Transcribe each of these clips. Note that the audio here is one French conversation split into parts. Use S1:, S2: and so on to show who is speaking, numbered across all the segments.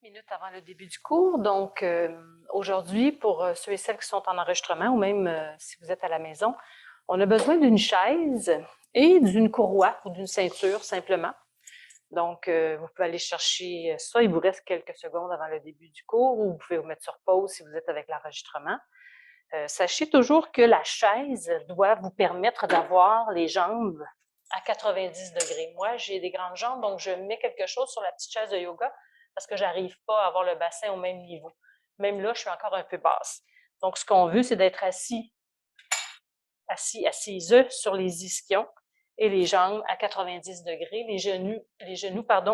S1: Minutes avant le début du cours. Donc, aujourd'hui, pour ceux et celles qui sont en enregistrement ou même si vous êtes à la maison, on a besoin d'une chaise et d'une courroie ou d'une ceinture simplement. Donc, vous pouvez aller chercher ça. Il vous reste quelques secondes avant le début du cours ou vous pouvez vous mettre sur pause si vous êtes avec l'enregistrement. Sachez toujours que la chaise doit vous permettre d'avoir les jambes à 90 degrés. Moi, j'ai des grandes jambes, donc je mets quelque chose sur la petite chaise de yoga parce que j'arrive pas à avoir le bassin au même niveau. Même là, je suis encore un peu basse. Donc, ce qu'on veut, c'est d'être assise sur les ischions et les jambes à 90 degrés, les genoux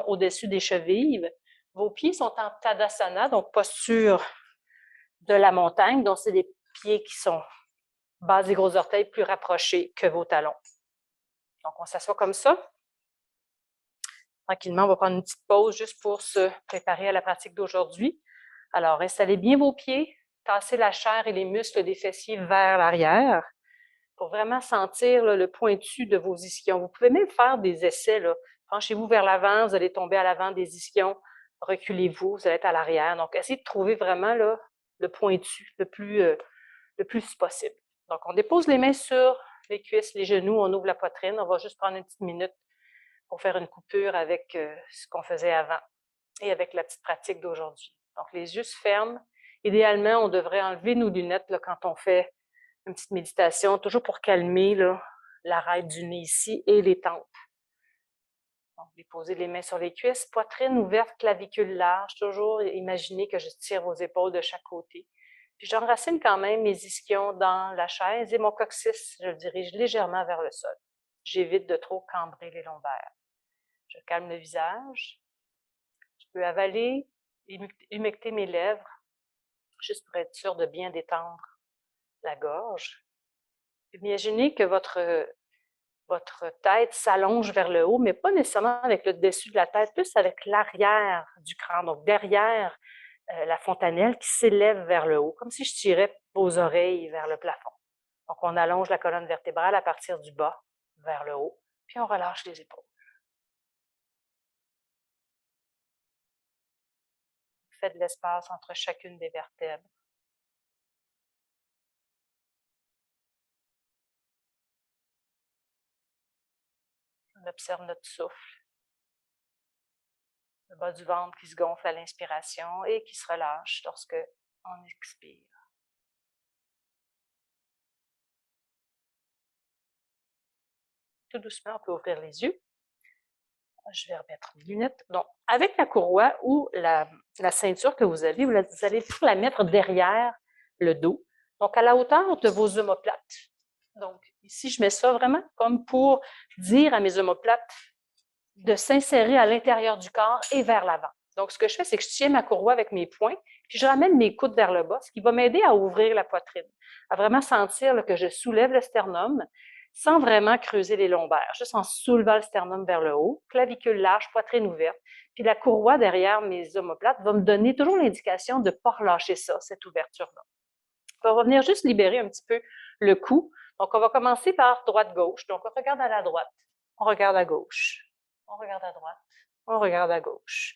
S1: au-dessus des chevilles. Vos pieds sont en Tadasana, donc posture de la montagne, donc c'est des pieds qui sont base des gros orteils plus rapprochés que vos talons. Donc, on s'assoit comme ça. Tranquillement, on va prendre une petite pause juste pour se préparer à la pratique d'aujourd'hui. Alors, installez bien vos pieds, tassez la chair et les muscles des fessiers vers l'arrière pour vraiment sentir là, le pointu de vos ischions. Vous pouvez même faire des essais. Là. Penchez-vous vers l'avant, vous allez tomber à l'avant des ischions. Reculez-vous, vous allez être à l'arrière. Donc, essayez de trouver vraiment là, le pointu le plus possible. Donc, on dépose les mains sur les cuisses, les genoux, on ouvre la poitrine. On va juste prendre une petite minute pour faire une coupure avec ce qu'on faisait avant et avec la petite pratique d'aujourd'hui. Donc, les yeux se ferment. Idéalement, on devrait enlever nos lunettes là, quand on fait une petite méditation, toujours pour calmer l'arête du nez ici et les tempes. Donc, déposez les mains sur les cuisses, poitrine ouverte, clavicule large. Toujours imaginez que je tire vos épaules de chaque côté. Puis j'enracine quand même mes ischions dans la chaise et mon coccyx, je le dirige légèrement vers le sol. J'évite de trop cambrer les lombaires. Je calme le visage. Je peux avaler, humecter mes lèvres, juste pour être sûr de bien détendre la gorge. Imaginez que votre tête s'allonge vers le haut, mais pas nécessairement avec le dessus de la tête, plus avec l'arrière du crâne, donc derrière la fontanelle qui s'élève vers le haut, comme si je tirais vos oreilles vers le plafond. Donc, on allonge la colonne vertébrale à partir du bas vers le haut, puis on relâche les épaules. Faites de l'espace entre chacune des vertèbres. On observe notre souffle. Le bas du ventre qui se gonfle à l'inspiration et qui se relâche lorsque on expire. Tout doucement, on peut ouvrir les yeux. Je vais remettre mes lunettes. Donc, avec la courroie ou la ceinture que vous avez, vous allez toujours la mettre derrière le dos. Donc, à la hauteur de vos omoplates. Donc, ici, je mets ça vraiment comme pour dire à mes omoplates de s'insérer à l'intérieur du corps et vers l'avant. Donc, ce que je fais, c'est que je tiens ma courroie avec mes poings, puis je ramène mes coudes vers le bas, ce qui va m'aider à ouvrir la poitrine, à vraiment sentir là, que je soulève le sternum sans vraiment creuser les lombaires, juste en soulevant le sternum vers le haut, clavicule large, poitrine ouverte. Puis la courroie derrière mes omoplates va me donner toujours l'indication de ne pas relâcher ça, cette ouverture-là. On va venir juste libérer un petit peu le cou. Donc, on va commencer par droite-gauche. Donc, on regarde à la droite, on regarde à gauche, on regarde à droite, on regarde à gauche.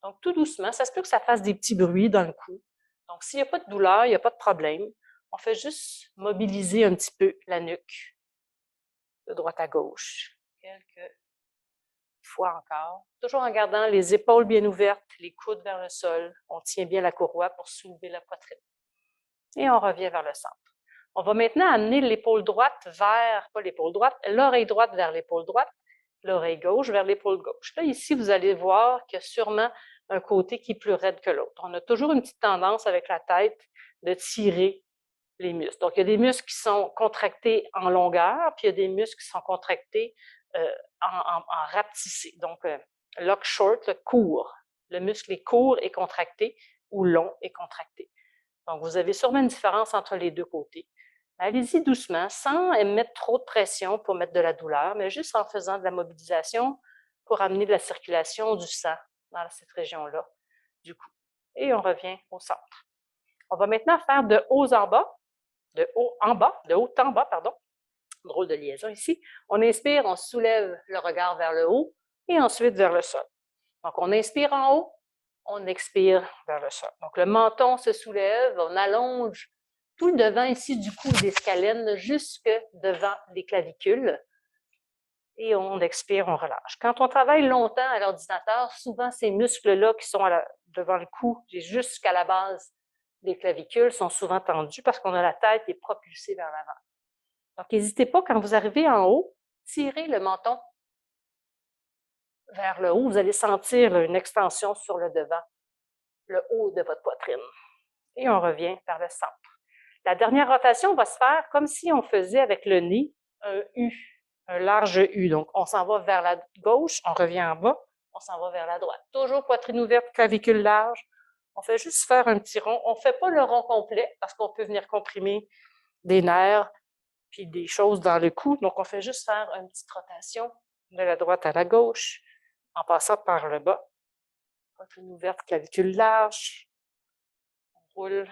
S1: Donc, tout doucement, ça se peut que ça fasse des petits bruits dans le cou. Donc, s'il n'y a pas de douleur, il n'y a pas de problème. On fait juste mobiliser un petit peu la nuque de droite à gauche. Quelques fois encore. Toujours en gardant les épaules bien ouvertes, les coudes vers le sol. On tient bien la courroie pour soulever la poitrine. Et on revient vers le centre. On va maintenant amener l'épaule droite vers, pas l'épaule droite, l'oreille droite vers l'épaule droite, l'oreille gauche vers l'épaule gauche. Là, ici, vous allez voir qu'il y a sûrement un côté qui est plus raide que l'autre. On a toujours une petite tendance avec la tête de tirer les muscles. Donc, il y a des muscles qui sont contractés en longueur, puis il y a des muscles qui sont contractés en rapetissé. Donc, lock short, court. Le muscle est court et contracté ou long et contracté. Donc, vous avez sûrement une différence entre les deux côtés. Allez-y doucement, sans mettre trop de pression pour mettre de la douleur, mais juste en faisant de la mobilisation pour amener de la circulation du sang dans cette région-là du cou. Et on revient au centre. On va maintenant faire de haut en bas, de haut en bas, pardon. Drôle de liaison ici. On inspire, on soulève le regard vers le haut et ensuite vers le sol. Donc, on inspire en haut, On expire vers le sol. Donc, le menton se soulève, on allonge tout le devant ici du cou des scalènes jusque devant les clavicules. Et on expire, on relâche. Quand on travaille longtemps à l'ordinateur, souvent ces muscles-là qui sont devant le cou, jusqu'à la base des clavicules, sont souvent tendus parce qu'on a la tête qui est propulsée vers l'avant. Donc, n'hésitez pas, quand vous arrivez en haut, tirez le menton vers le haut. Vous allez sentir une extension sur le devant, le haut de votre poitrine. Et on revient vers le centre. La dernière rotation va se faire comme si on faisait avec le nez un U, un large U. Donc, on s'en va vers la gauche, on revient en bas, on s'en va vers la droite. Toujours poitrine ouverte, clavicule large. On fait juste faire un petit rond. On ne fait pas le rond complet parce qu'on peut venir comprimer des nerfs puis des choses dans le cou. Donc, on fait juste faire une petite rotation de la droite à la gauche en passant par le bas. Poitrine ouverte, clavicule large. On roule.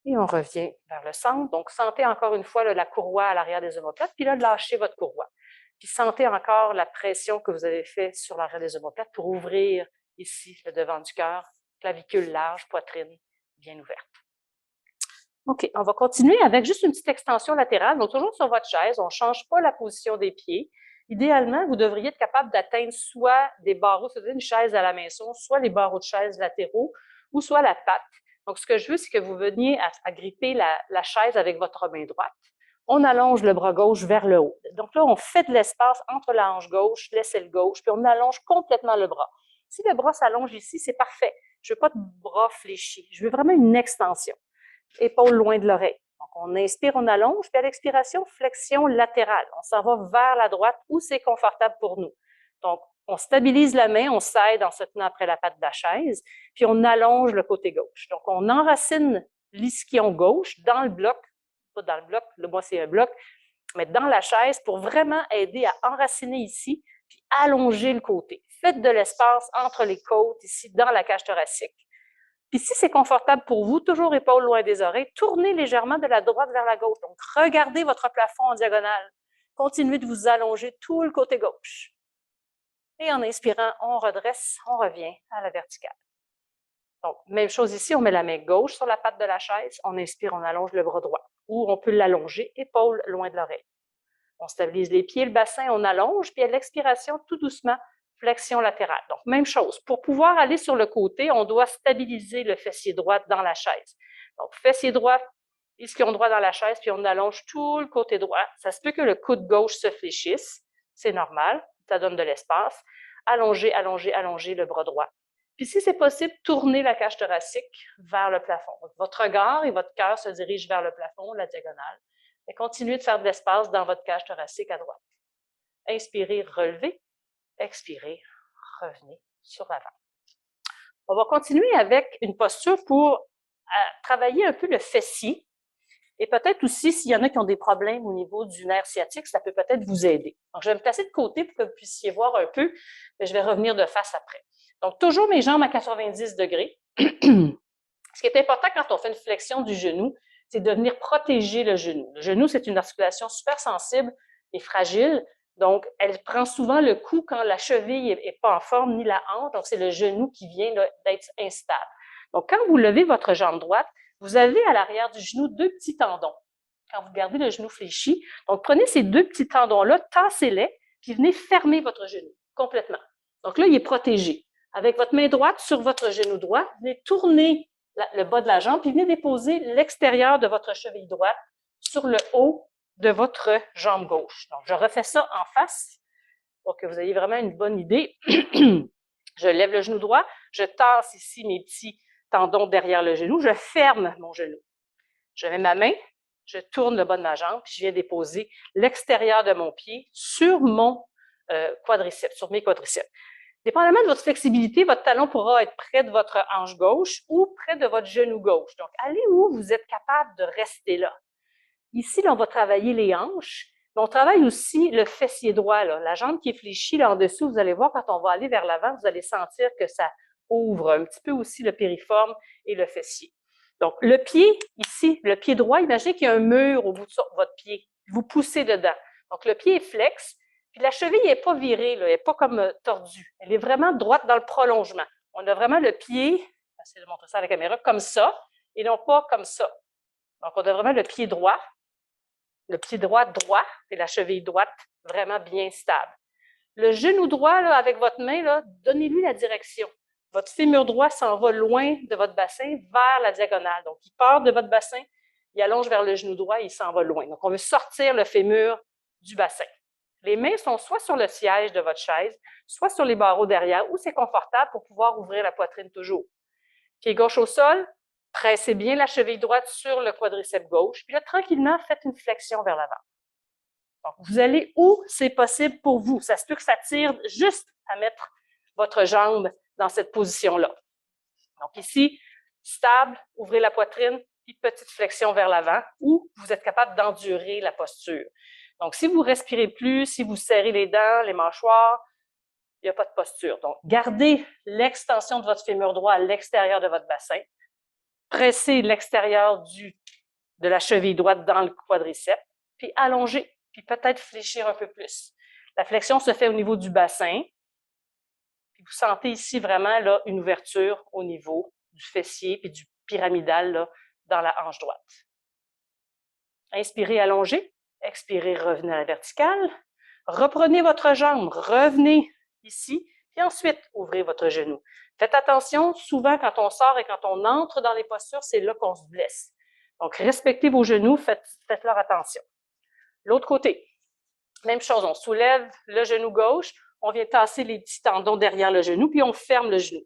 S1: Et on revient vers le centre. Donc, sentez encore une fois là, la courroie à l'arrière des omoplates, puis là, lâchez votre courroie. Puis sentez encore la pression que vous avez faite sur l'arrière des omoplates pour ouvrir ici le devant du cœur, clavicule large, poitrine bien ouverte. OK, on va continuer avec juste une petite extension latérale. Donc, toujours sur votre chaise, on ne change pas la position des pieds. Idéalement, vous devriez être capable d'atteindre soit des barreaux, c'est-à-dire une chaise à la maison, soit les barreaux de chaise latéraux, ou soit la patte. Donc, ce que je veux, c'est que vous veniez à gripper la chaise avec votre main droite. On allonge le bras gauche vers le haut. Donc là, on fait de l'espace entre la hanche gauche, l'aisselle gauche, puis on allonge complètement le bras. Si le bras s'allonge ici, c'est parfait. Je ne veux pas de bras fléchis. Je veux vraiment une extension. Épaules loin de l'oreille. Donc, on inspire, on allonge, puis à l'expiration, flexion latérale. On s'en va vers la droite où c'est confortable pour nous. Donc, on stabilise la main, on s'aide en se tenant après la patte de la chaise, puis on allonge le côté gauche. Donc, on enracine l'ischion gauche dans le bloc, pas dans le bloc, moi c'est un bloc, mais dans la chaise pour vraiment aider à enraciner ici, puis allonger le côté. Faites de l'espace entre les côtes, ici, dans la cage thoracique. Puis si c'est confortable pour vous, toujours épaules loin des oreilles, tournez légèrement de la droite vers la gauche. Donc, regardez votre plafond en diagonale. Continuez de vous allonger tout le côté gauche. Et en inspirant, on redresse, on revient à la verticale. Donc, même chose ici, on met la main gauche sur la patte de la chaise, on inspire, on allonge le bras droit. Ou on peut l'allonger, épaules loin de l'oreille. On stabilise les pieds, le bassin, on allonge, puis à l'expiration, tout doucement, flexion latérale. Donc, même chose. Pour pouvoir aller sur le côté, on doit stabiliser le fessier droit dans la chaise. Donc, fessier droit, ischion droit dans la chaise, puis on allonge tout le côté droit. Ça se peut que le coude gauche se fléchisse. C'est normal. Ça donne de l'espace. Allongez, allongez, allongez le bras droit. Puis, si c'est possible, tournez la cage thoracique vers le plafond. Donc, votre regard et votre cœur se dirigent vers le plafond, la diagonale. Et continuez de faire de l'espace dans votre cage thoracique à droite. Inspirez, relevez. Expirez, revenez sur l'avant. On va continuer avec une posture pour travailler un peu le fessier. Et peut-être aussi, s'il y en a qui ont des problèmes au niveau du nerf sciatique, ça peut peut-être vous aider. Donc, je vais me placer de côté pour que vous puissiez voir un peu, mais je vais revenir de face après. Donc, toujours mes jambes à 90 degrés. Ce qui est important quand on fait une flexion du genou, c'est de venir protéger le genou. Le genou, c'est une articulation super sensible et fragile. Donc, elle prend souvent le coup quand la cheville n'est pas en forme, ni la hanche. Donc, c'est le genou qui vient d'être instable. Donc, quand vous levez votre jambe droite, vous avez à l'arrière du genou deux petits tendons. Quand vous gardez le genou fléchi, donc prenez ces deux petits tendons-là, tassez-les, puis venez fermer votre genou complètement. Donc là, il est protégé. Avec votre main droite sur votre genou droit, venez tourner le bas de la jambe, puis venez déposer l'extérieur de votre cheville droite sur le haut de votre jambe gauche. Donc, je refais ça en face pour que vous ayez vraiment une bonne idée. Je lève le genou droit, je tasse ici mes petits tendons derrière le genou, je ferme mon genou. Je mets ma main, je tourne le bas de ma jambe, puis je viens déposer l'extérieur de mon pied sur mon quadriceps, sur mes quadriceps. Dépendamment de votre flexibilité, votre talon pourra être près de votre hanche gauche ou près de votre genou gauche. Donc, allez où vous êtes capable de rester là. Ici, là, on va travailler les hanches, mais on travaille aussi le fessier droit, là, la jambe qui est fléchie là en dessous. Vous allez voir, quand on va aller vers l'avant, vous allez sentir que ça ouvre un petit peu aussi le piriforme et le fessier. Donc, le pied, ici, le pied droit, imaginez qu'il y a un mur au bout de votre pied. Vous poussez dedans. Donc, le pied est flex, puis la cheville n'est pas virée, elle n'est pas comme tordue. Elle est vraiment droite dans le prolongement. On a vraiment le pied, je vais essayer de montrer ça à la caméra, comme ça, et non pas comme ça. Donc, on a vraiment le pied droit droit, et la cheville droite vraiment bien stable. Le genou droit, là, avec votre main, donnez-lui la direction. Votre fémur droit s'en va loin de votre bassin vers la diagonale. Donc, il part de votre bassin, il allonge vers le genou droit et il s'en va loin. Donc, on veut sortir le fémur du bassin. Les mains sont soit sur le siège de votre chaise, soit sur les barreaux derrière, où c'est confortable pour pouvoir ouvrir la poitrine toujours. Pied gauche au sol, pressez bien la cheville droite sur le quadriceps gauche, puis là, tranquillement, faites une flexion vers l'avant. Donc, vous allez où c'est possible pour vous. Ça se peut que ça tire juste à mettre votre jambe dans cette position-là. Donc ici, stable, ouvrez la poitrine, puis petite flexion vers l'avant, ou vous êtes capable d'endurer la posture. Donc, si vous respirez plus, si vous serrez les dents, les mâchoires, il n'y a pas de posture. Donc, gardez l'extension de votre fémur droit à l'extérieur de votre bassin. Pressez l'extérieur de la cheville droite dans le quadriceps, puis allongez, puis peut-être fléchir un peu plus. La flexion se fait au niveau du bassin, puis vous sentez ici vraiment là, une ouverture au niveau du fessier puis du pyramidal là, dans la hanche droite. Inspirez, allongez. Expirez, revenez à la verticale. Reprenez votre jambe, revenez ici, puis ensuite, ouvrez votre genou. Faites attention, souvent quand on sort et quand on entre dans les postures, c'est là qu'on se blesse. Donc, respectez vos genoux, faites-leur attention. L'autre côté, même chose, on soulève le genou gauche, on vient tasser les petits tendons derrière le genou, puis on ferme le genou.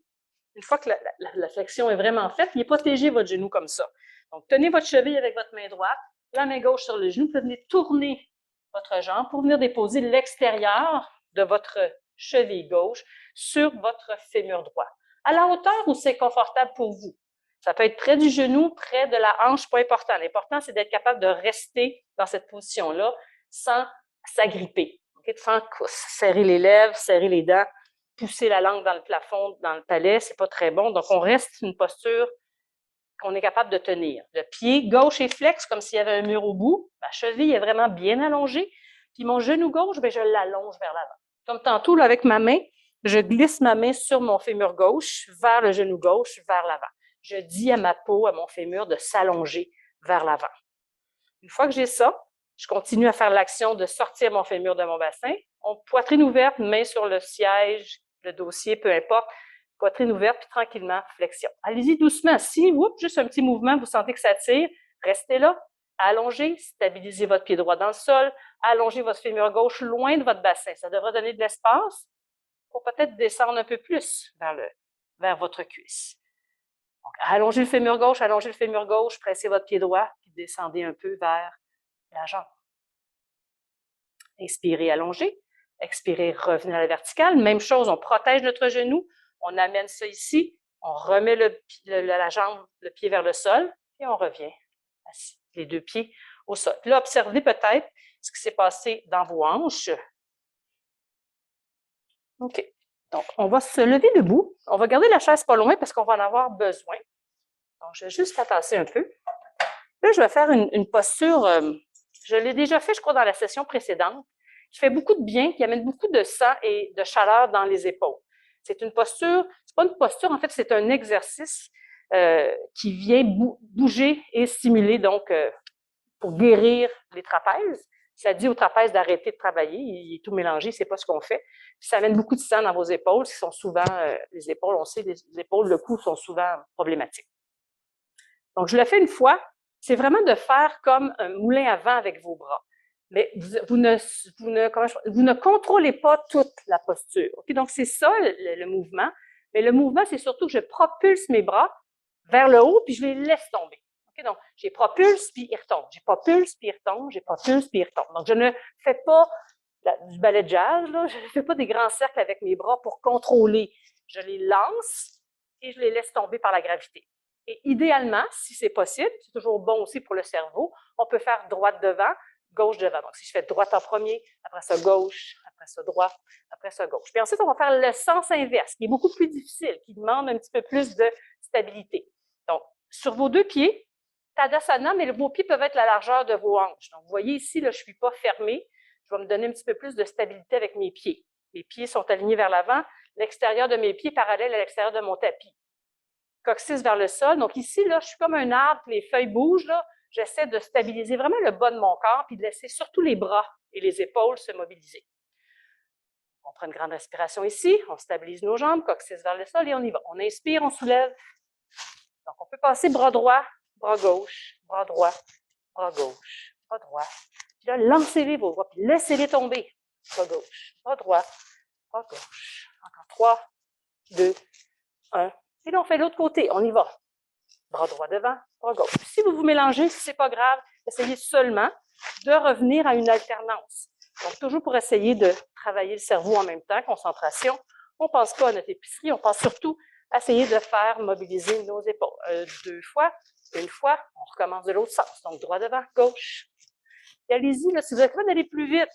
S1: Une fois que la flexion est vraiment faite, il est protégé votre genou comme ça. Donc, tenez votre cheville avec votre main droite, la main gauche sur le genou, puis venez tourner votre jambe pour venir déposer l'extérieur de votre cheville gauche sur votre fémur droit, à la hauteur où c'est confortable pour vous. Ça peut être près du genou, près de la hanche, pas important. L'important, c'est d'être capable de rester dans cette position-là sans s'agripper. Okay? Sans serrer les lèvres, serrer les dents, pousser la langue dans le plafond, dans le palais, c'est pas très bon. Donc, on reste une posture qu'on est capable de tenir. Le pied gauche est flex, comme s'il y avait un mur au bout. Ma cheville est vraiment bien allongée. Puis mon genou gauche, bien, je l'allonge vers l'avant. Comme tantôt, là, avec ma main, je glisse ma main sur mon fémur gauche, vers le genou gauche, vers l'avant. Je dis à ma peau, à mon fémur, de s'allonger vers l'avant. Une fois que j'ai ça, je continue à faire l'action de sortir mon fémur de mon bassin. Poitrine ouverte, main sur le siège, le dossier, peu importe. Poitrine ouverte, puis tranquillement, flexion. Allez-y doucement. Si, juste un petit mouvement, vous sentez que ça tire, restez là. Allongez, stabilisez votre pied droit dans le sol. Allongez votre fémur gauche loin de votre bassin. Ça devrait donner de l'espace pour peut-être descendre un peu plus vers votre cuisse. Donc, allongez le fémur gauche, pressez votre pied droit, puis descendez un peu vers la jambe. Inspirez, allongez. Expirez, revenez à la verticale. Même chose, on protège notre genou. On amène ça ici. On remet la jambe, le pied vers le sol. Et on revient assis, les deux pieds au sol. Puis là, observez peut-être ce qui s'est passé dans vos hanches. OK. Donc, on va se lever debout. On va garder la chaise pas loin parce qu'on va en avoir besoin. Donc, je vais juste la tasser un peu. Là, je vais faire une posture, je l'ai déjà fait, je crois, dans la session précédente, qui fait beaucoup de bien, qui amène beaucoup de sang et de chaleur dans les épaules. C'est une posture, c'est pas une posture, en fait, c'est un exercice qui vient bouger et stimuler, donc, pour guérir les trapèzes. Ça dit au trapèze d'arrêter de travailler, il est tout mélangé, c'est pas ce qu'on fait. Puis ça amène beaucoup de sang dans vos épaules, qui sont souvent, les épaules, on sait, les épaules, le cou sont souvent problématiques. Donc, je le fais une fois, c'est vraiment de faire comme un moulin à vent avec vos bras. Mais vous ne contrôlez pas toute la posture. Okay? Donc, c'est ça le mouvement. Mais le mouvement, c'est surtout que je propulse mes bras vers le haut, puis je les laisse tomber. Okay? Donc, j'ai propulse, puis ils retombent. J'ai propulse, puis ils retombent. J'ai propulse, puis ils retombent. Donc, je ne fais pas du ballet de jazz, là. Je ne fais pas des grands cercles avec mes bras pour contrôler. Je les lance et je les laisse tomber par la gravité. Et idéalement, si c'est possible, c'est toujours bon aussi pour le cerveau, on peut faire droite devant, gauche devant. Donc, si je fais droite en premier, après ça gauche, après ça droite, après ça gauche. Puis ensuite, on va faire le sens inverse, qui est beaucoup plus difficile, qui demande un petit peu plus de stabilité. Donc, sur vos deux pieds, Tadasana, mais vos pieds peuvent être la largeur de vos hanches. Donc, vous voyez ici, là, je ne suis pas fermée. Je vais me donner un petit peu plus de stabilité avec mes pieds. Les pieds sont alignés vers l'avant, l'extérieur de mes pieds parallèle à l'extérieur de mon tapis. Coccyx vers le sol. Donc ici, là, je suis comme un arbre, les feuilles bougent, là. J'essaie de stabiliser vraiment le bas de mon corps, puis de laisser surtout les bras et les épaules se mobiliser. On prend une grande respiration ici, on stabilise nos jambes, coccyx vers le sol et on y va. On inspire, on soulève. Donc, on peut passer bras droit, bras gauche, bras droit, bras gauche, bras droit. Puis là, lancez-les vos bras, puis laissez-les tomber. Bras gauche, bras droit, bras gauche. Encore 3, 2, 1. Et là, on fait l'autre côté. On y va. Bras droit devant, bras gauche. Si vous vous mélangez, ce n'est pas grave, essayez seulement de revenir à une alternance. Donc, toujours pour essayer de travailler le cerveau en même temps, concentration. On ne pense pas à notre épicerie, on pense surtout à essayer de faire mobiliser nos épaules. 2 fois, une fois, on recommence de l'autre sens. Donc, droit devant, gauche. Et allez-y, si vous êtes capable d'aller plus vite,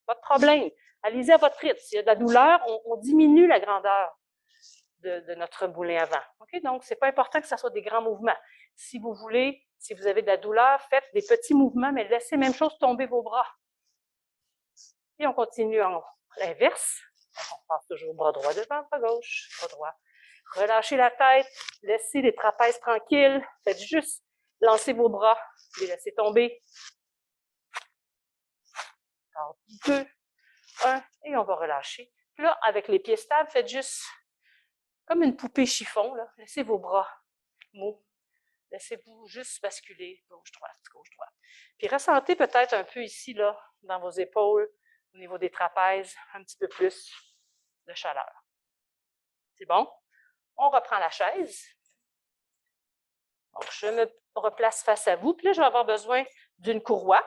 S1: pas de problème. Allez-y à votre rythme. S'il y a de la douleur, on diminue la grandeur de notre moulin avant. Okay? Donc, ce n'est pas important que ce soit des grands mouvements. Si vous voulez, si vous avez de la douleur, faites des petits mouvements, mais laissez même chose tomber vos bras. Et on continue en l'inverse. On passe toujours bras droit devant, bras gauche, bras droit. Relâchez la tête, laissez les trapèzes tranquilles. Faites juste lancer vos bras, les laissez tomber. Alors, 2, 1, et on va relâcher. Puis là, avec les pieds stables, faites juste comme une poupée chiffon, là. Laissez vos bras mous. Laissez-vous juste basculer, gauche-droite, gauche-droite. Puis ressentez peut-être un peu ici, là, dans vos épaules, au niveau des trapèzes, un petit peu plus de chaleur. C'est bon? On reprend la chaise. Donc, je me replace face à vous. Puis là, je vais avoir besoin d'une courroie.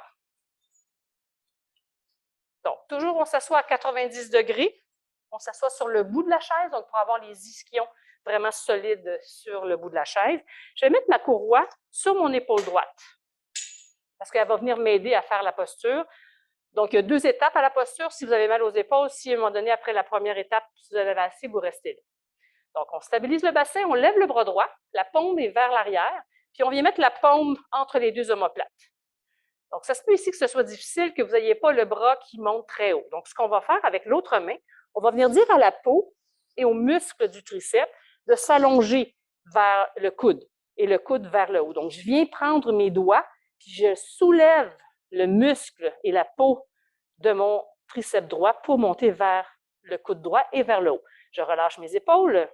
S1: Donc, toujours, on s'assoit à 90 degrés. On s'assoit sur le bout de la chaise, donc pour avoir les ischions vraiment solides sur le bout de la chaise. Je vais mettre ma courroie sur mon épaule droite parce qu'elle va venir m'aider à faire la posture. Donc, il y a 2 étapes à la posture. Si vous avez mal aux épaules, si à un moment donné, après la première étape, si vous avez assez, vous restez là. Donc, on stabilise le bassin, on lève le bras droit, la paume est vers l'arrière, puis on vient mettre la paume entre les 2 omoplates. Donc, ça se peut ici que ce soit difficile, que vous n'ayez pas le bras qui monte très haut. Donc, ce qu'on va faire avec l'autre main, on va venir dire à la peau et aux muscles du triceps de s'allonger vers le coude et le coude vers le haut. Donc, je viens prendre mes doigts, puis je soulève le muscle et la peau de mon triceps droit pour monter vers le coude droit et vers le haut. Je relâche mes épaules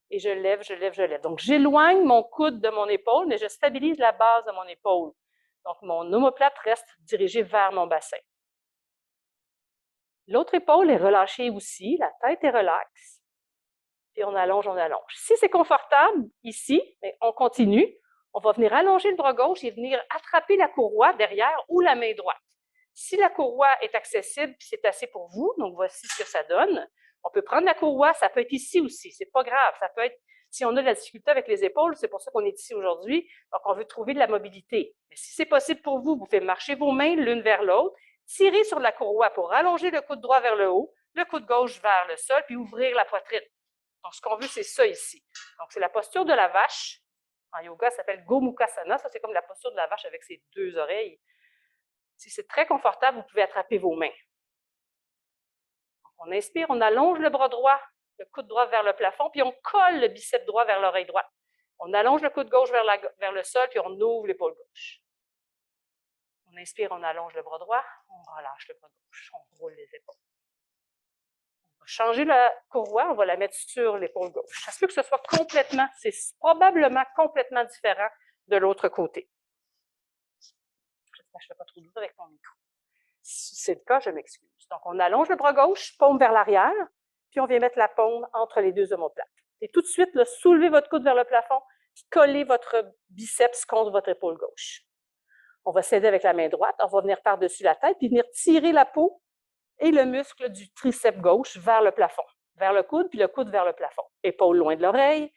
S1: et je lève, je lève, je lève. Donc, j'éloigne mon coude de mon épaule, mais je stabilise la base de mon épaule. Donc, mon omoplate reste dirigée vers mon bassin. L'autre épaule est relâchée aussi, la tête est relaxe. Puis on allonge, on allonge. Si c'est confortable, ici, on continue. On va venir allonger le bras gauche et venir attraper la courroie derrière ou la main droite. Si la courroie est accessible, puis c'est assez pour vous, donc voici ce que ça donne. On peut prendre la courroie, ça peut être ici aussi, c'est pas grave. Ça peut être, si on a de la difficulté avec les épaules, c'est pour ça qu'on est ici aujourd'hui, donc on veut trouver de la mobilité. Mais si c'est possible pour vous, vous faites marcher vos mains l'une vers l'autre, tirez sur la courroie pour allonger le coude droit vers le haut, le coude gauche vers le sol, puis ouvrir la poitrine. Donc, ce qu'on veut, c'est ça ici. Donc, c'est la posture de la vache. En yoga, ça s'appelle Gomukhasana. Ça, c'est comme la posture de la vache avec ses 2 oreilles. Si c'est très confortable, vous pouvez attraper vos mains. Donc, on inspire, on allonge le bras droit, le coude droit vers le plafond, puis on colle le biceps droit vers l'oreille droite. On allonge le coude gauche vers le sol, puis on ouvre l'épaule gauche. On inspire, on allonge le bras droit, on relâche le bras gauche, on roule les épaules. On va changer la courroie, on va la mettre sur l'épaule gauche. Ça se peut que ce soit complètement, c'est probablement complètement différent de l'autre côté. J'espère que je ne fais pas trop de bruit avec mon micro. Si c'est le cas, je m'excuse. Donc, on allonge le bras gauche, paume vers l'arrière, puis on vient mettre la paume entre les 2 omoplates. Et tout de suite, là, soulevez votre coude vers le plafond, puis collez votre biceps contre votre épaule gauche. On va s'aider avec la main droite, on va venir par-dessus la tête, puis venir tirer la peau et le muscle du triceps gauche vers le plafond, vers le coude, puis le coude vers le plafond. Épaule loin de l'oreille,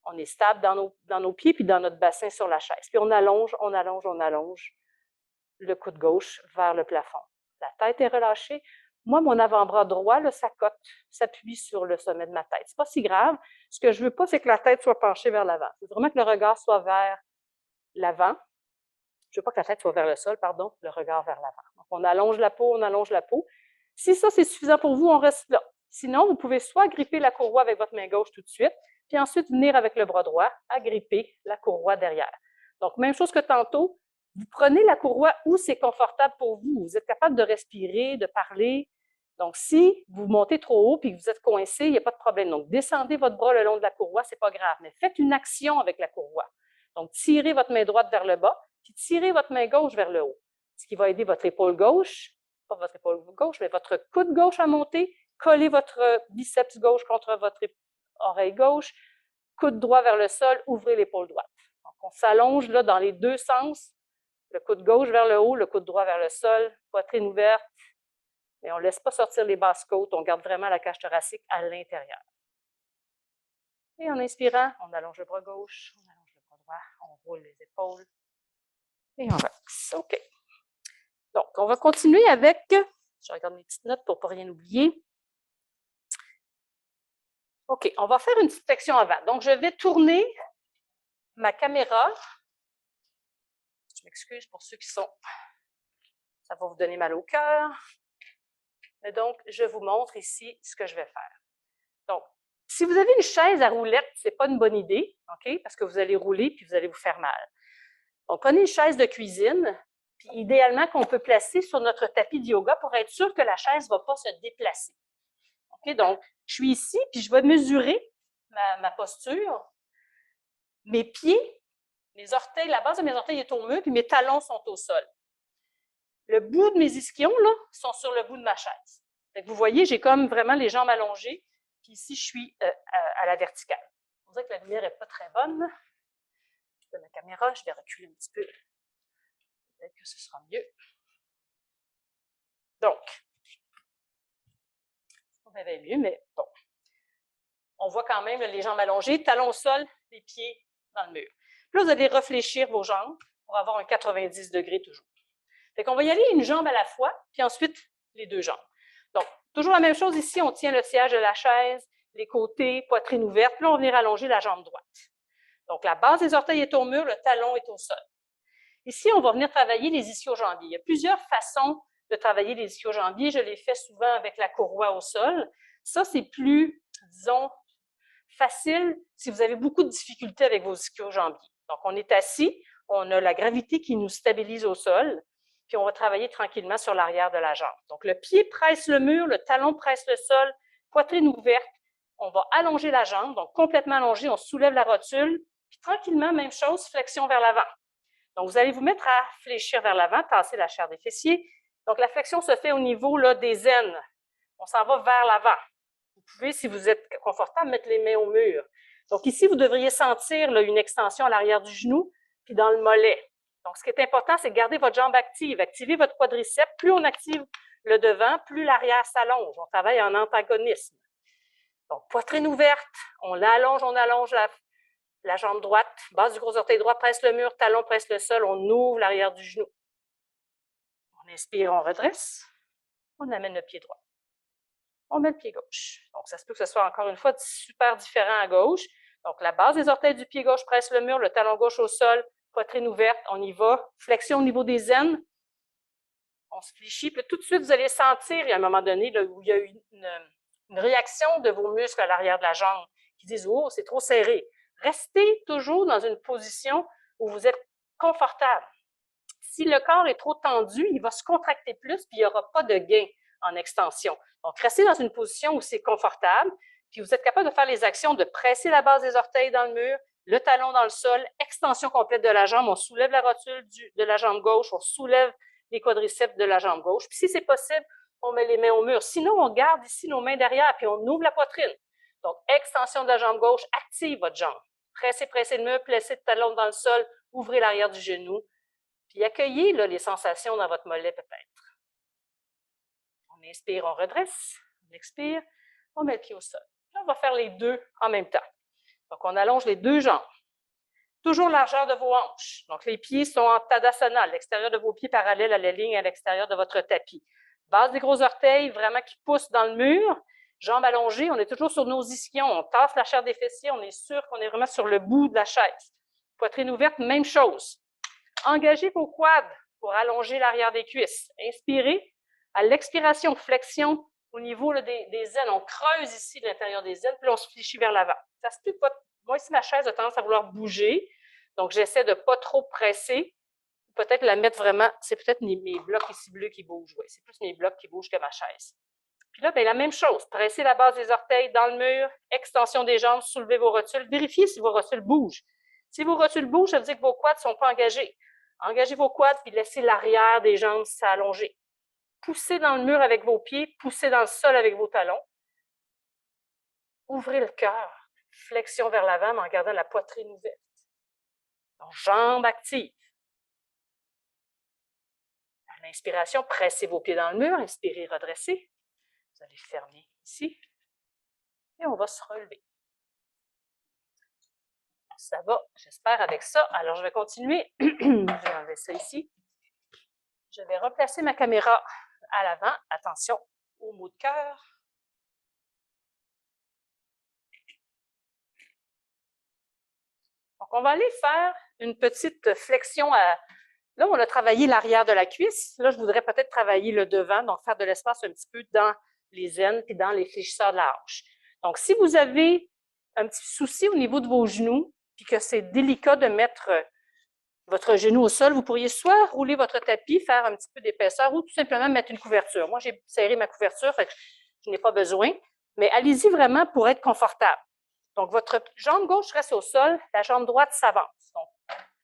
S1: on est stable dans nos pieds, puis dans notre bassin sur la chaise. Puis on allonge, on allonge, on allonge le coude gauche vers le plafond. La tête est relâchée. Moi, mon avant-bras droit, là, ça cote, s'appuie sur le sommet de ma tête. C'est pas si grave. Ce que je veux pas, c'est que la tête soit penchée vers l'avant. C'est vraiment que le regard soit vers l'avant. Je veux pas que la tête soit vers le sol, pardon, le regard vers l'avant. Donc, on allonge la peau, on allonge la peau. Si ça, c'est suffisant pour vous, on reste là. Sinon, vous pouvez soit gripper la courroie avec votre main gauche tout de suite, puis ensuite venir avec le bras droit à gripper la courroie derrière. Donc, même chose que tantôt, vous prenez la courroie où c'est confortable pour vous. Vous êtes capable de respirer, de parler. Donc, si vous montez trop haut et que vous êtes coincé, il n'y a pas de problème. Donc, descendez votre bras le long de la courroie, ce n'est pas grave, mais faites une action avec la courroie. Donc, tirez votre main droite vers le bas, puis tirez votre main gauche vers le haut, ce qui va aider votre épaule gauche, pas votre épaule gauche, mais votre coude gauche à monter, collez votre biceps gauche contre votre oreille gauche, coude droit vers le sol, ouvrez l'épaule droite. Donc, on s'allonge là dans les deux sens, le coude gauche vers le haut, le coude droit vers le sol, poitrine ouverte, mais on ne laisse pas sortir les basses côtes, on garde vraiment la cage thoracique à l'intérieur. Et en inspirant, on allonge le bras gauche, on allonge le bras droit, on roule les épaules et on relaxe. OK. Donc, on va continuer avec, je regarde mes petites notes pour ne pas rien oublier. OK, on va faire une petite flexion avant. Donc, je vais tourner ma caméra. Je m'excuse pour ceux qui sont... Ça va vous donner mal au cœur. Et donc, je vous montre ici ce que je vais faire. Donc, si vous avez une chaise à roulettes, ce n'est pas une bonne idée, OK? Parce que vous allez rouler puis vous allez vous faire mal. Donc, prenez une chaise de cuisine, puis idéalement qu'on peut placer sur notre tapis de yoga pour être sûr que la chaise ne va pas se déplacer. OK? Donc, je suis ici, puis je vais mesurer ma posture. Mes pieds, mes orteils, la base de mes orteils est au mur, puis mes talons sont au sol. Le bout de mes ischions, là, sont sur le bout de ma chaise. Fait que vous voyez, j'ai comme vraiment les jambes allongées, puis ici, je suis à la verticale. On dirait que la lumière n'est pas très bonne. De ma caméra, je vais reculer un petit peu. Peut-être que ce sera mieux. Donc, on avait mieux, mais bon. On voit quand même les jambes allongées, talons au sol, les pieds dans le mur. Puis là, vous allez réfléchir vos jambes pour avoir un 90 degrés toujours. Fait qu'on va y aller une jambe à la fois, puis ensuite les deux jambes. Donc, toujours la même chose ici, on tient le siège de la chaise, les côtés, poitrine ouverte, puis là, on va venir allonger la jambe droite. Donc, la base des orteils est au mur, le talon est au sol. Ici, on va venir travailler les ischio-jambiers. Il y a plusieurs façons de travailler les ischio-jambiers. Je les fais souvent avec la courroie au sol. Ça, c'est plus, disons, facile si vous avez beaucoup de difficultés avec vos ischio-jambiers. Donc, on est assis, on a la gravité qui nous stabilise au sol, puis on va travailler tranquillement sur l'arrière de la jambe. Donc, le pied presse le mur, le talon presse le sol, poitrine ouverte. On va allonger la jambe, donc complètement allongée, on soulève la rotule, puis tranquillement, même chose, flexion vers l'avant. Donc, vous allez vous mettre à fléchir vers l'avant, tasser la chair des fessiers. Donc, la flexion se fait au niveau là, des aines. On s'en va vers l'avant. Vous pouvez, si vous êtes confortable, mettre les mains au mur. Donc, ici, vous devriez sentir là, une extension à l'arrière du genou, puis dans le mollet. Donc, ce qui est important, c'est de garder votre jambe active. Activez votre quadriceps. Plus on active le devant, plus l'arrière s'allonge. On travaille en antagonisme. Donc, poitrine ouverte, on allonge la jambe droite, base du gros orteil droit presse le mur, talon presse le sol, on ouvre l'arrière du genou. On inspire, on redresse, on amène le pied droit. On met le pied gauche. Donc, ça se peut que ce soit encore une fois super différent à gauche. Donc, la base des orteils du pied gauche presse le mur, le talon gauche au sol, poitrine ouverte, on y va. Flexion au niveau des aines. On se fléchit. Puis tout de suite, vous allez sentir, il y a un moment donné, là, où il y a une réaction de vos muscles à l'arrière de la jambe qui disent « Oh, c'est trop serré ». Restez toujours dans une position où vous êtes confortable. Si le corps est trop tendu, il va se contracter plus, puis il n'y aura pas de gain en extension. Donc, restez dans une position où c'est confortable, puis vous êtes capable de faire les actions de presser la base des orteils dans le mur, le talon dans le sol, extension complète de la jambe, on soulève la rotule de la jambe gauche, on soulève les quadriceps de la jambe gauche. Puis si c'est possible, on met les mains au mur. Sinon, on garde ici nos mains derrière, puis on ouvre la poitrine. Donc, extension de la jambe gauche, active votre jambe. Pressez, pressez le mur, placez le talon dans le sol, ouvrez l'arrière du genou, puis accueillez là, les sensations dans votre mollet peut-être. On inspire, on redresse, on expire, on met le pied au sol. Là, on va faire les deux en même temps. Donc, on allonge les deux jambes. Toujours largeur de vos hanches. Donc, les pieds sont en Tadasana, l'extérieur de vos pieds parallèle à la ligne à l'extérieur de votre tapis. Base des gros orteils, vraiment qui poussent dans le mur. Jambes allongées, on est toujours sur nos ischions. On tasse la chair des fessiers, on est sûr qu'on est vraiment sur le bout de la chaise. Poitrine ouverte, même chose. Engagez vos quads pour allonger l'arrière des cuisses. Inspirez. À l'expiration, flexion au niveau là, des aines. On creuse ici l'intérieur des aines, puis on se fléchit vers l'avant. Ça se peut que moi, ici, ma chaise a tendance à vouloir bouger, donc j'essaie de ne pas trop presser. Peut-être la mettre vraiment, c'est peut-être mes blocs ici bleus qui bougent. Oui, c'est plus mes blocs qui bougent que ma chaise. Puis là, bien, la même chose. Pressez la base des orteils dans le mur, extension des jambes, soulevez vos rotules. Vérifiez si vos rotules bougent. Si vos rotules bougent, ça veut dire que vos quads ne sont pas engagés. Engagez vos quads, puis laissez l'arrière des jambes s'allonger. Poussez dans le mur avec vos pieds, poussez dans le sol avec vos talons. Ouvrez le cœur. Flexion vers l'avant, mais en gardant la poitrine ouverte. Donc, jambes actives. À l'inspiration, pressez vos pieds dans le mur. Inspirez, redressez. Vous allez fermer ici. Et on va se relever. Ça va, j'espère, avec ça. Alors, je vais continuer. Je vais enlever ça ici. Je vais replacer ma caméra à l'avant. Attention au mot de cœur. Donc, on va aller faire une petite flexion à... Là, on a travaillé l'arrière de la cuisse. Là, je voudrais peut-être travailler le devant, donc faire de l'espace un petit peu dans les aines et dans les fléchisseurs de la hanche. Donc, si vous avez un petit souci au niveau de vos genoux, puis que c'est délicat de mettre votre genou au sol, vous pourriez soit rouler votre tapis, faire un petit peu d'épaisseur, ou tout simplement mettre une couverture. Moi, j'ai serré ma couverture, fait que je n'ai pas besoin, mais allez-y vraiment pour être confortable. Donc, votre jambe gauche reste au sol, la jambe droite s'avance. Donc,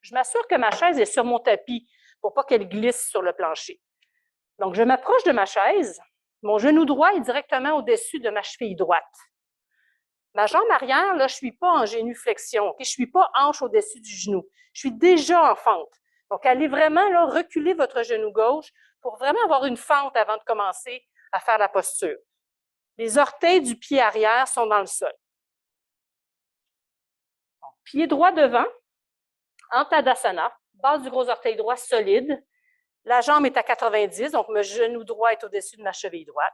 S1: je m'assure que ma chaise est sur mon tapis pour pas qu'elle glisse sur le plancher. Donc, je m'approche de ma chaise. Mon genou droit est directement au-dessus de ma cheville droite. Ma jambe arrière, là, je ne suis pas en génuflexion. Okay? Je ne suis pas hanche au-dessus du genou. Je suis déjà en fente. Donc, allez vraiment là, reculer votre genou gauche pour vraiment avoir une fente avant de commencer à faire la posture. Les orteils du pied arrière sont dans le sol. Donc, pied droit devant, en Tadasana, base du gros orteil droit solide. La jambe est à 90, donc mon genou droit est au-dessus de ma cheville droite.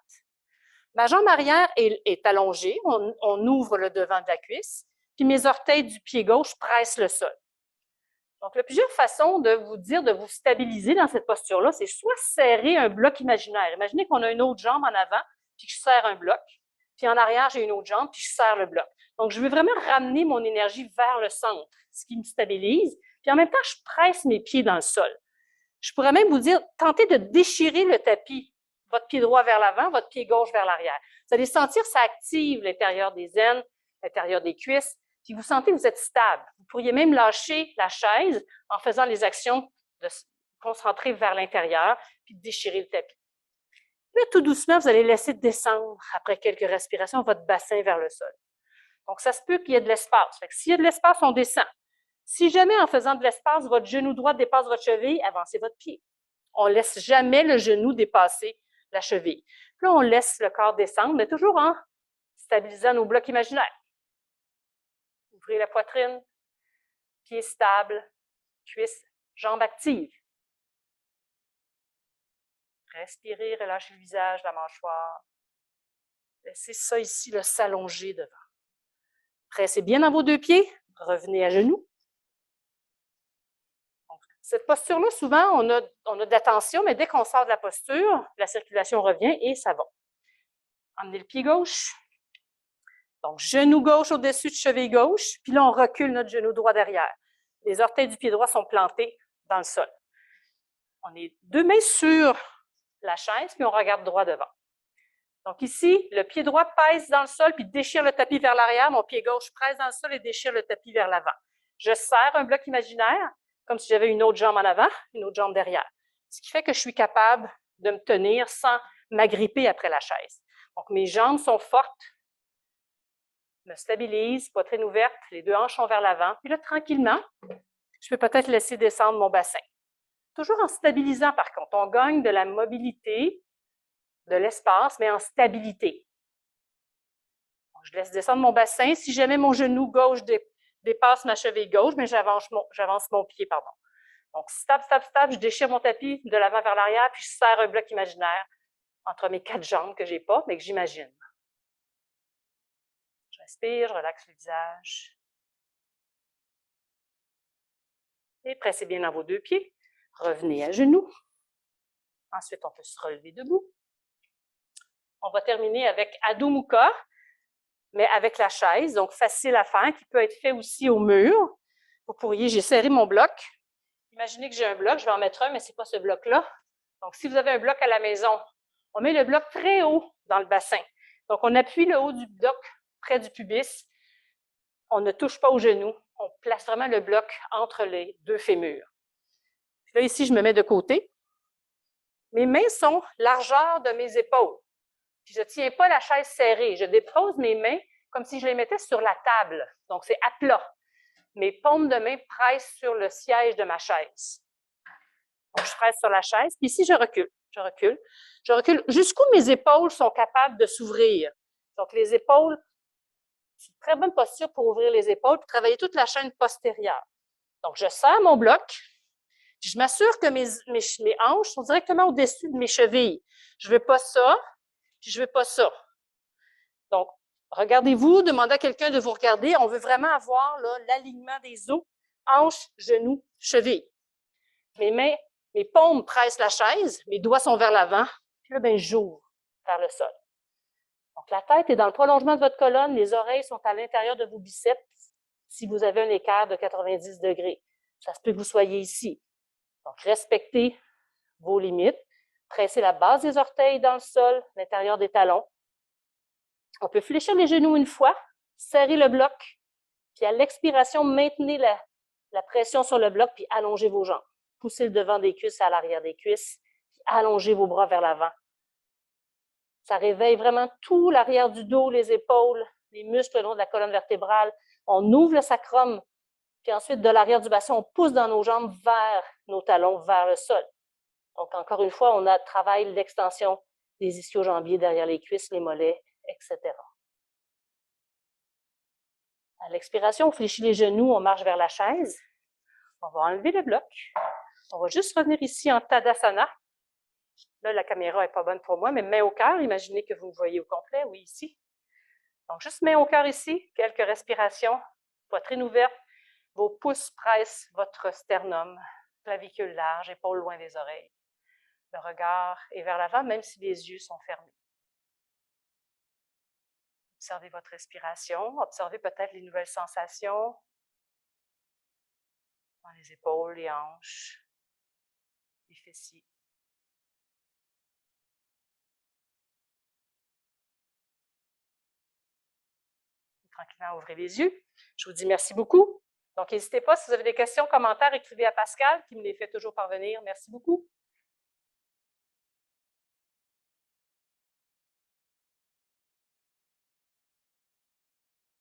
S1: Ma jambe arrière est allongée, on ouvre le devant de la cuisse, puis mes orteils du pied gauche pressent le sol. Donc, il y a plusieurs façons de vous dire de vous stabiliser dans cette posture-là. C'est soit serrer un bloc imaginaire. Imaginez qu'on a une autre jambe en avant, puis que je serre un bloc, puis en arrière, j'ai une autre jambe, puis je serre le bloc. Donc, je veux vraiment ramener mon énergie vers le centre, ce qui me stabilise, puis en même temps, je presse mes pieds dans le sol. Je pourrais même vous dire, tentez de déchirer le tapis, votre pied droit vers l'avant, votre pied gauche vers l'arrière. Vous allez sentir ça active l'intérieur des aines, l'intérieur des cuisses, puis vous sentez que vous êtes stable. Vous pourriez même lâcher la chaise en faisant les actions de se concentrer vers l'intérieur, puis de déchirer le tapis. Là, tout doucement, vous allez laisser descendre, après quelques respirations, votre bassin vers le sol. Donc, ça se peut qu'il y ait de l'espace. S'il y a de l'espace, on descend. Si jamais, en faisant de l'espace, votre genou droit dépasse votre cheville, avancez votre pied. On ne laisse jamais le genou dépasser la cheville. Puis là, on laisse le corps descendre, mais toujours en stabilisant nos blocs imaginaires. Ouvrez la poitrine, pieds stables, cuisses, jambes actives. Respirez, relâchez le visage, la mâchoire. Laissez ça ici s'allonger devant. Pressez bien dans vos deux pieds, revenez à genoux. Cette posture-là, souvent, on a de la tension, mais dès qu'on sort de la posture, la circulation revient et ça va. Emmenez le pied gauche. Donc, genou gauche au-dessus de cheville gauche, puis là, on recule notre genou droit derrière. Les orteils du pied droit sont plantés dans le sol. On est deux mains sur la chaise, puis on regarde droit devant. Donc ici, le pied droit pèse dans le sol, puis déchire le tapis vers l'arrière. Mon pied gauche presse dans le sol et déchire le tapis vers l'avant. Je serre un bloc imaginaire, comme si j'avais une autre jambe en avant, une autre jambe derrière. Ce qui fait que je suis capable de me tenir sans m'agripper après la chaise. Donc, mes jambes sont fortes, me stabilise, poitrine ouverte, les deux hanches sont vers l'avant. Puis là, tranquillement, je peux peut-être laisser descendre mon bassin. Toujours en stabilisant, par contre. On gagne de la mobilité, de l'espace, mais en stabilité. Donc, je laisse descendre mon bassin. Si jamais mon genou gauche dépasse ma cheville gauche, mais j'avance mon pied, pardon. Donc, stable, stable, stable, je déchire mon tapis de l'avant vers l'arrière, puis je serre un bloc imaginaire entre mes quatre jambes que je n'ai pas, mais que j'imagine. Je respire, je relaxe le visage. Et pressez bien dans vos deux pieds. Revenez à genoux. Ensuite, on peut se relever debout. On va terminer avec Adho Mukha, mais avec la chaise, donc facile à faire, qui peut être fait aussi au mur. Vous pourriez, j'ai serré mon bloc. Imaginez que j'ai un bloc, je vais en mettre un, mais ce n'est pas ce bloc-là. Donc, si vous avez un bloc à la maison, on met le bloc très haut dans le bassin. Donc, on appuie le haut du bloc près du pubis. On ne touche pas au genou. On place vraiment le bloc entre les deux fémurs. Puis là, ici, je me mets de côté. Mes mains sont largeur de mes épaules. Puis je ne tiens pas la chaise serrée. Je dépose mes mains comme si je les mettais sur la table. Donc, c'est à plat. Mes paumes de main pressent sur le siège de ma chaise. Donc, je presse sur la chaise. Puis ici, je recule. Je recule. Je recule jusqu'où mes épaules sont capables de s'ouvrir. Donc, les épaules, c'est une très bonne posture pour ouvrir les épaules, pour travailler toute la chaîne postérieure. Donc, je serre mon bloc. Puis je m'assure que mes hanches sont directement au-dessus de mes chevilles. Je ne veux pas ça, puis je ne veux pas ça. Donc, regardez-vous, demandez à quelqu'un de vous regarder. On veut vraiment avoir l'alignement des os, hanches, genoux, chevilles. Mes mains, mes paumes pressent la chaise, mes doigts sont vers l'avant, puis là, ben, j'ouvre vers le sol. Donc, la tête est dans le prolongement de votre colonne, les oreilles sont à l'intérieur de vos biceps si vous avez un écart de 90 degrés. Ça se peut que vous soyez ici. Donc, respectez vos limites. Pressez la base des orteils dans le sol, l'intérieur des talons. On peut fléchir les genoux une fois, serrer le bloc, puis à l'expiration, maintenez la pression sur le bloc, puis allongez vos jambes. Poussez le devant des cuisses à l'arrière des cuisses, puis allongez vos bras vers l'avant. Ça réveille vraiment tout l'arrière du dos, les épaules, les muscles le long de la colonne vertébrale. On ouvre le sacrum, puis ensuite, de l'arrière du bassin, on pousse dans nos jambes vers nos talons, vers le sol. Donc, encore une fois, on travaille l'extension des ischio-jambiers derrière les cuisses, les mollets, etc. À l'expiration, on fléchit les genoux, on marche vers la chaise. On va enlever le bloc. On va juste revenir ici en Tadasana. Là, la caméra n'est pas bonne pour moi, mais main au cœur. Imaginez que vous me voyez au complet, oui, ici. Donc, juste main au cœur ici, quelques respirations, poitrine ouverte. Vos pouces pressent votre sternum, clavicule large, épaules loin des oreilles. Le regard est vers l'avant, même si les yeux sont fermés. Observez votre respiration, observez peut-être les nouvelles sensations dans les épaules, les hanches, les fessiers. Tranquillement, ouvrez les yeux. Je vous dis merci beaucoup. Donc, n'hésitez pas, si vous avez des questions, commentaires, écrivez à Pascal, qui me les fait toujours parvenir. Merci beaucoup.